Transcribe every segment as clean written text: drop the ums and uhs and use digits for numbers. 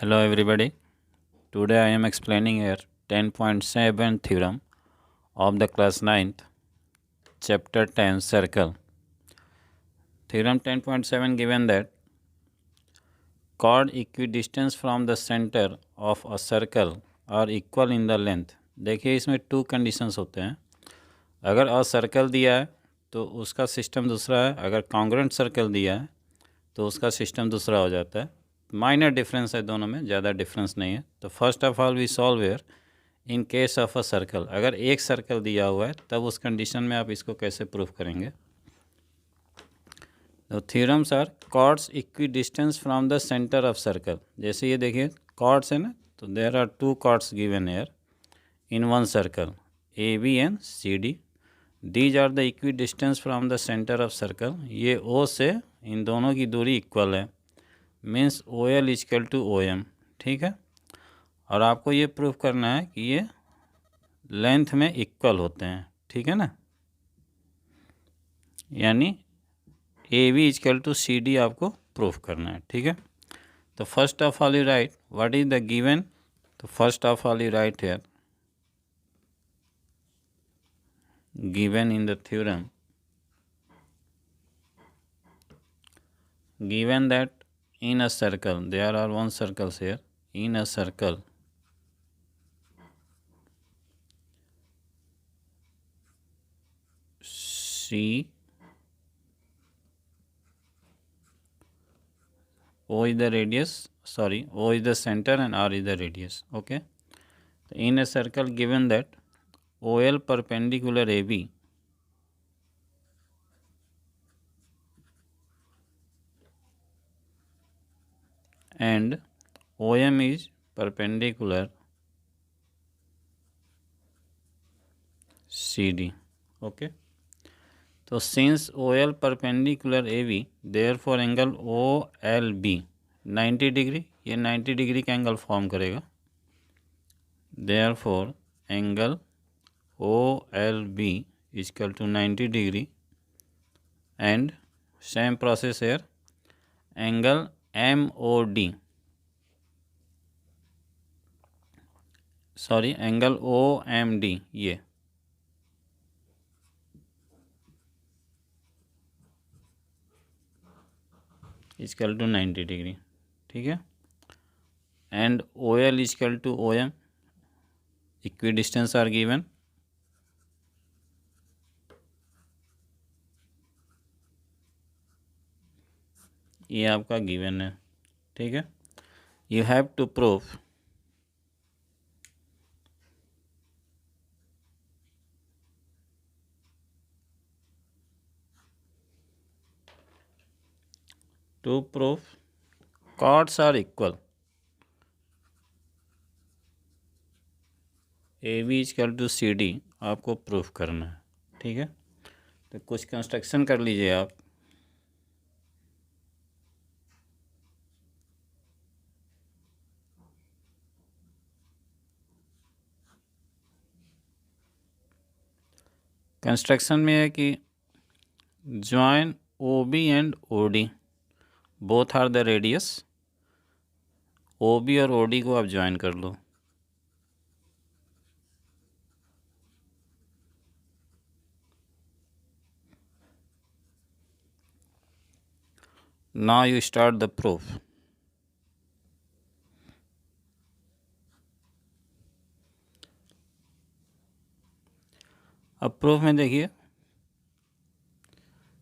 Hello everybody. Today I am explaining here 10.7 theorem of the class 9th chapter 10 circle. Theorem 10.7 given that chord equidistance from the center of a circle are equal in the length. देखिए इसमें to conditions होते हैं. अगर a circle दिया है तो उसका system दूसरा है, अगर कॉन्ग्रुएंट सर्कल दिया है तो उसका सिस्टम दूसरा हो जाता है. माइनर डिफरेंस है दोनों में, ज़्यादा डिफरेंस नहीं है. तो first of all we solve here in case of a circle. अगर एक सर्कल दिया हुआ है तब उस कंडीशन में आप इसको कैसे प्रूफ करेंगे. तो theorems are chords equi distance from the centre of circle. जैसे ये देखिए कॉर्ड्स है ना, तो there are two chords given here in one circle A B and C D. These are the equi distance from the centre of circle. ये O से इन दोनों की दूरी इक्वल है, means O L is equal to O M. ठीक है. और आपको ये प्रूफ करना है कि ये लेंथ में इक्वल होते हैं. ठीक है ना, यानी A B is equal to C D आपको प्रूफ करना है. ठीक है. तो first of all you write what is the given. तो first of all you write here given in the theorem, given that in a circle, there are one circles here, in a circle C O is the radius, sorry, O is the center and R is the radius. Okay. So in a circle given that OL perpendicular AB and OM is perpendicular CD. Okay. तो since OL perpendicular AB, therefore angle OLB 90 degree, ये 90 degree का angle form करेगा. therefore angle OLB is equal to 90 degree. And same process here, angle MOD, sorry, angle OMD ये is equal to 90 डिग्री. ठीक है. And O L is equal to O M, equi distance are given. ये आपका given है. ठीक है. You have to proof chords are equal. A B is equal to C D आपको प्रूफ करना है. ठीक है. तो कुछ कंस्ट्रक्शन कर लीजिए आप. कंस्ट्रक्शन में है कि join O B and O D, both are the radius. O B और ओ डी को आप ज्वाइन कर लो. Now you start the proof. अब प्रूफ में देखिए,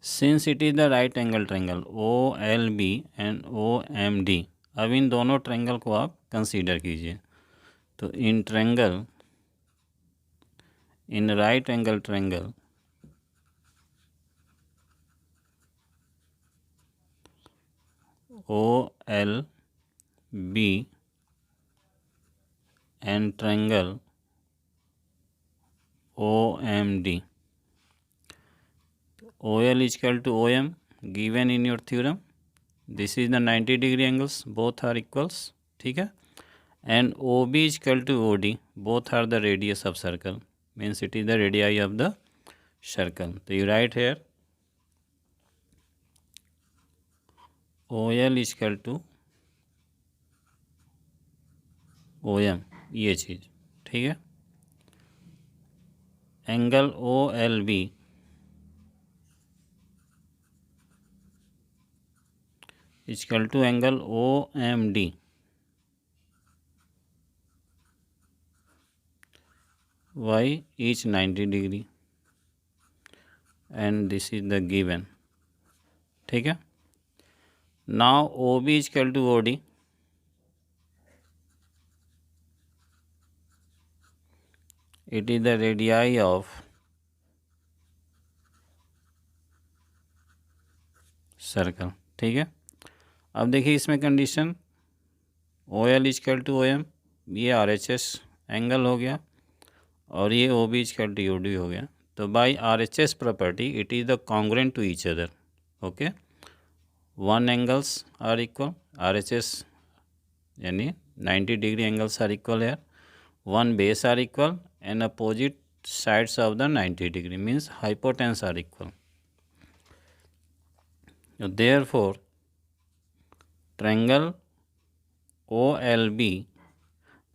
since it is the right angle triangle O L B and O M D. अब इन दोनों ट्रायंगल को आप कंसीडर कीजिए. तो in triangle, in right angle triangle O L B and triangle O M D. OL is equal to OM given in your theorem. This is the 90 degree angles, both are equals. ठीक है. And OB is equal to OD, both are the radius of circle, means it is the radii of the circle. So you write here OL is equal to OM, ये चीज़, ठीक है। Angle OLB equal to angle OMD, why each 90 डिग्री, and this is the given, ठीक है। Now OB equal to OD, it is the radii of circle, ठीक है। अब देखिए इसमें condition OL equal to OM, ये RHS एंगल हो गया, और ये OB इक्वल टू OD हो गया। तो by RHS property it is the congruent to each other, okay. One angles are equal, RHS यानी 90 डिग्री एंगल्स आर इक्वल है, one base are equal and opposite sides of the 90 degree means hypotenuse are equal. So therefore triangle OLB,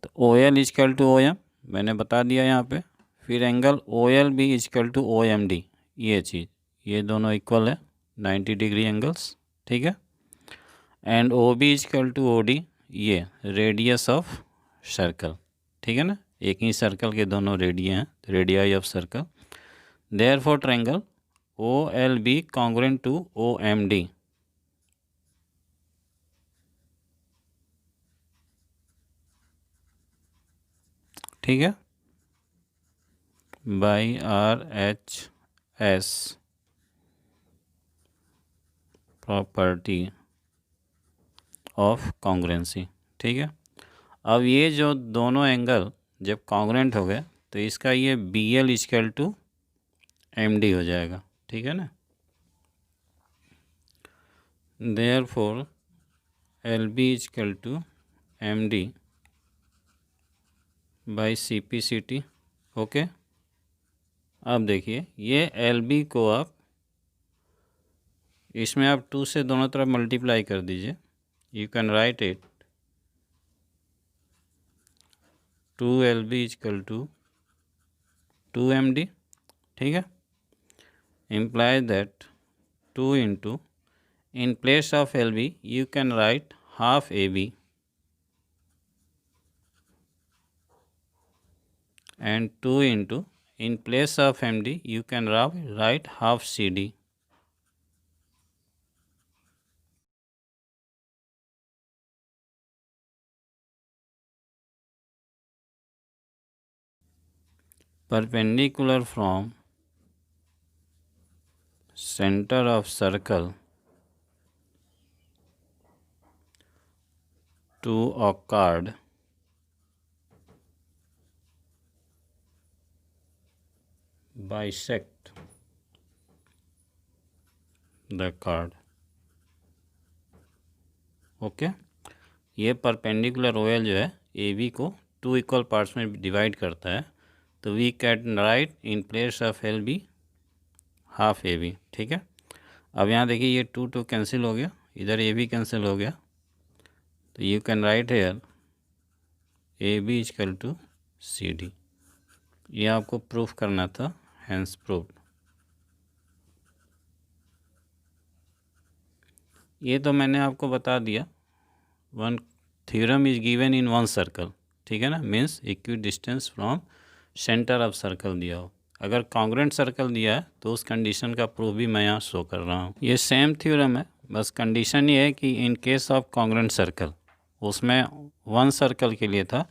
तो OL equal to OM मैंने बता दिया यहाँ पे, फिर angle OLB equal to OMD, ये चीज़, ये दोनों इक्वल है 90 डिग्री एंगल्स, ठीक है। And OB equal to OD, ये रेडियस ऑफ सर्कल, ठीक है ना, एक ही सर्कल के दोनों रेडिय हैं, radii of circle. Therefore triangle OLB congruent to OMD, ठीक है, by RHS property of congruency, ठीक है। अब ये जो दोनों एंगल जब कॉन्ग्रुएंट हो गए तो इसका ये BL इक्वल टू MD हो जाएगा, ठीक है ना। Therefore LB equal to MD by CP/CT, okay. अब देखिए ये LB को आप इसमें आप 2 से दोनों तरफ मल्टीप्लाई कर दीजिए, you can write it 2LB equal to 2MD, ठीक है। Imply that 2 into, in place of LB you can write half AB and 2 into, in place of MD you can write half CD. Perpendicular from center of circle to a chord bisect the chord, okay. ये perpendicular OL जो है AB को 2 equal parts में divide करता है, तो we can write in place of LB half AB, ठीक है। अब यहाँ देखिए ये 2 2 कैंसिल हो गया, इधर AB कैंसिल हो गया, तो you can write here AB equal to CD। ये आपको प्रूफ करना था, हैंस प्रूव्ड। ये तो मैंने आपको बता दिया, one theorem is given in one circle, ठीक है ना, means equi distance from centre of circle दिया हो। अगर कॉन्ग्रुएंट सर्कल दिया है तो उस कंडीशन का प्रूफ भी मैं यहाँ शो कर रहा हूँ। ये सेम थ्योरम है, बस कंडीशन ये है कि इन केस ऑफ कॉन्ग्रुएंट सर्कल, उसमें वन सर्कल के लिए था,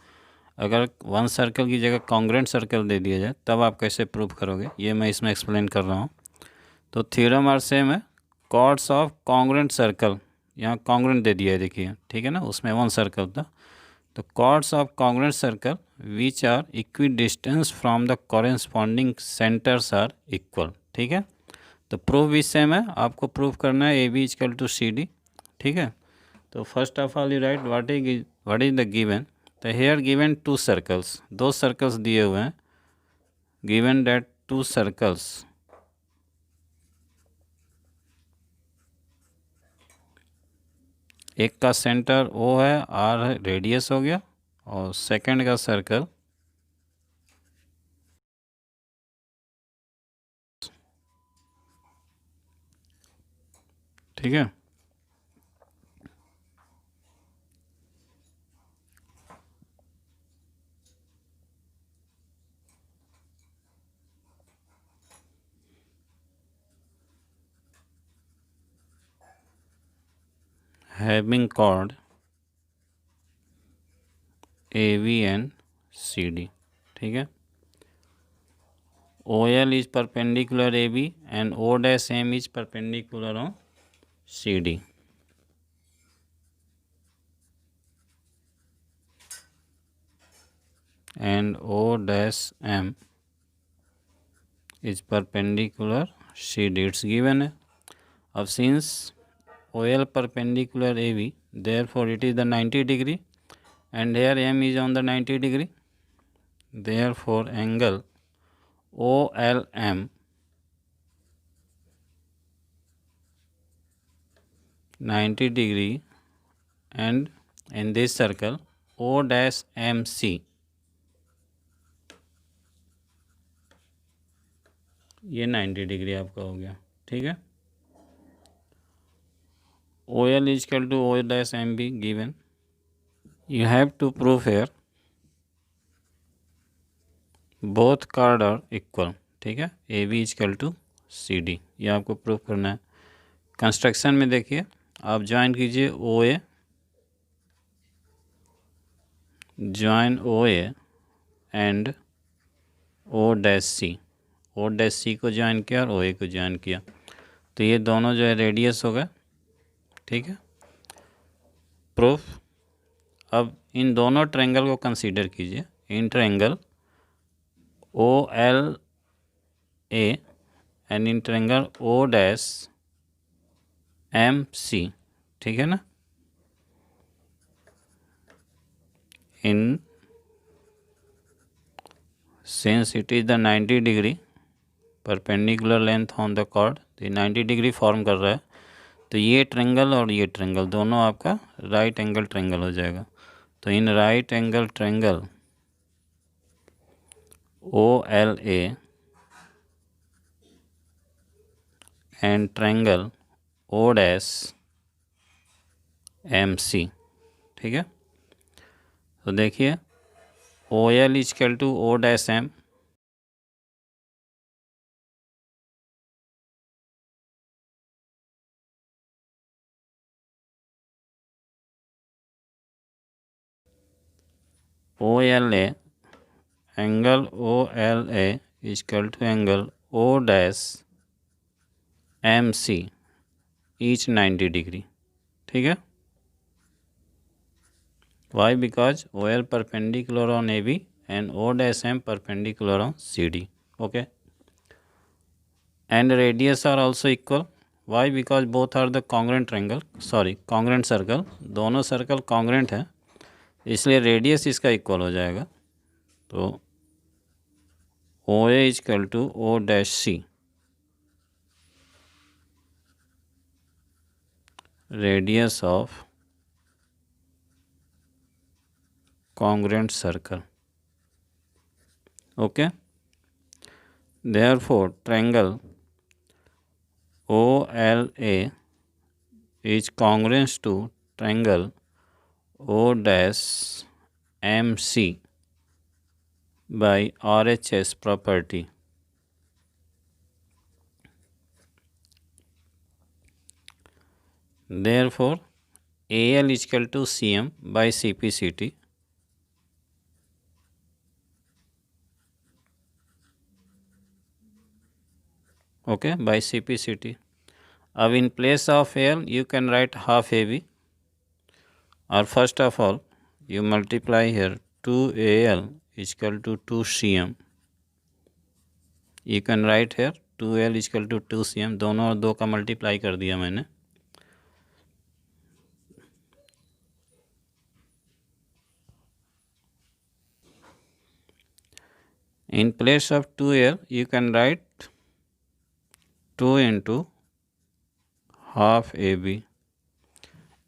अगर वन सर्कल की जगह कॉन्ग्रुएंट सर्कल दे दिया जाए तब आप कैसे प्रूफ करोगे, ये मैं इसमें एक्सप्लेन कर रहा हूँ। तो थ्योरम आर सेम है, कॉर्ड्स ऑफ कॉन्ग्रुएंट सर्कल, यहाँ कॉन्ग्रुएंट दे दिया है देखिए, ठीक है ना, उसमें वन सर्कल था। तो chords of congruent circle which are equi distance from the corresponding centres are equal, ठीक है। तो प्रूफ भी सेम है, आपको प्रूफ करना है AB इक्वल टू CD, ठीक है। तो first of all you write what is the given, तो हेयर गिवन 2 सर्कल्स, 2 सर्कल्स दिए हुए हैं, गिवन दैट 2 सर्कल्स एक का सेंटर O है, R रेडियस हो गया, और सेकंड का सर्कल ठीक है। Having chord AB and CD, ठीक है। OL is perpendicular AB and O dash M is perpendicular on CD. And O dash M is perpendicular CD. It's given है। अब since OL perpendicular AB, therefore it is the 90 degree and here M is on the 90 degree. Therefore angle OLM 90 degree and in this circle O dash MC ये 90 degree आपका हो गया, ठीक है। OL is equal to O dash MB given. You have to prove here both chord are equal, ठीक है। AB is equal to CD, ये आपको प्रूव करना है। कंस्ट्रक्शन में देखिए, आप ज्वाइन कीजिए OA, join OA and O dash C, O dash C को ज्वाइन किया और OA को ज्वाइन किया, तो ये दोनों जो है रेडियस हो गए, ठीक है। प्रूफ, अब इन दोनों ट्रायंगल को कंसीडर कीजिए। In triangle OLA and in triangle O dash MC, ठीक है ना। In since it is the 90 degree perpendicular length on the chord, तो 90 डिग्री फॉर्म कर रहा है, तो ये ट्रायंगल और ये ट्रायंगल दोनों आपका राइट एंगल ट्रायंगल हो जाएगा। तो इन right angle triangle OLA and triangle O dash MC, ठीक है। तो देखिए OL is equal to O dash M, OLA angle OLA is equal to angle O dash MC each 90 डिग्री, ठीक है। Why? Because OL perpendicular on AB and O dash M perpendicular on CD, okay. And radius are also equal. Why? Because both are the congruent triangle, sorry congruent circle, दोनों circle congruent है, इसलिए radius इसका equal हो जाएगा। तो OA is equal to O dash C, radius of congruent circle, okay. Therefore triangle OLA is congruent to triangle O dash MC by RHS property. Therefore AL is equal to CM by CPCT. Okay, by CPCT. अब in place of AL you can write half AB, or first of all you multiply here 2AL is equal to 2CM. You can write here 2AL is equal to 2CM, दोनों और दो का multiply कर दिया मैंने। In place of 2AL you can write 2 into half AB.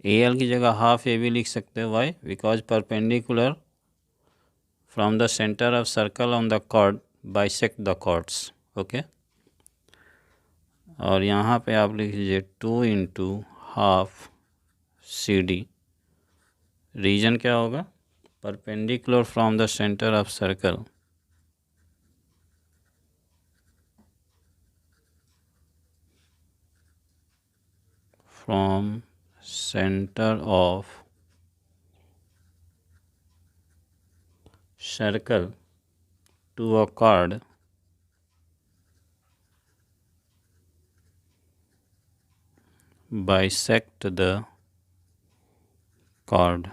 AL की जगह half AB लिख सकते हैं। Why? Because perpendicular from the centre of circle on the chord bisect the chords. Okay, और यहाँ पे आप लिख लीजिए 2 into half C D. Reason क्या होगा? Perpendicular from the centre of circle from center of circle to a chord bisect the chord।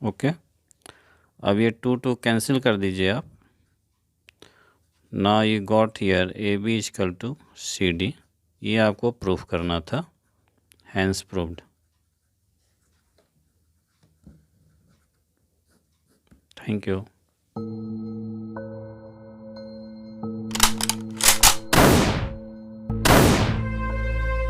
Okay, अब ये 2 कैंसिल कर दीजिए आप। Now you got here A B is equal to C D. ये आपको proof करना था, हैंस प्रूव्ड। Thank you.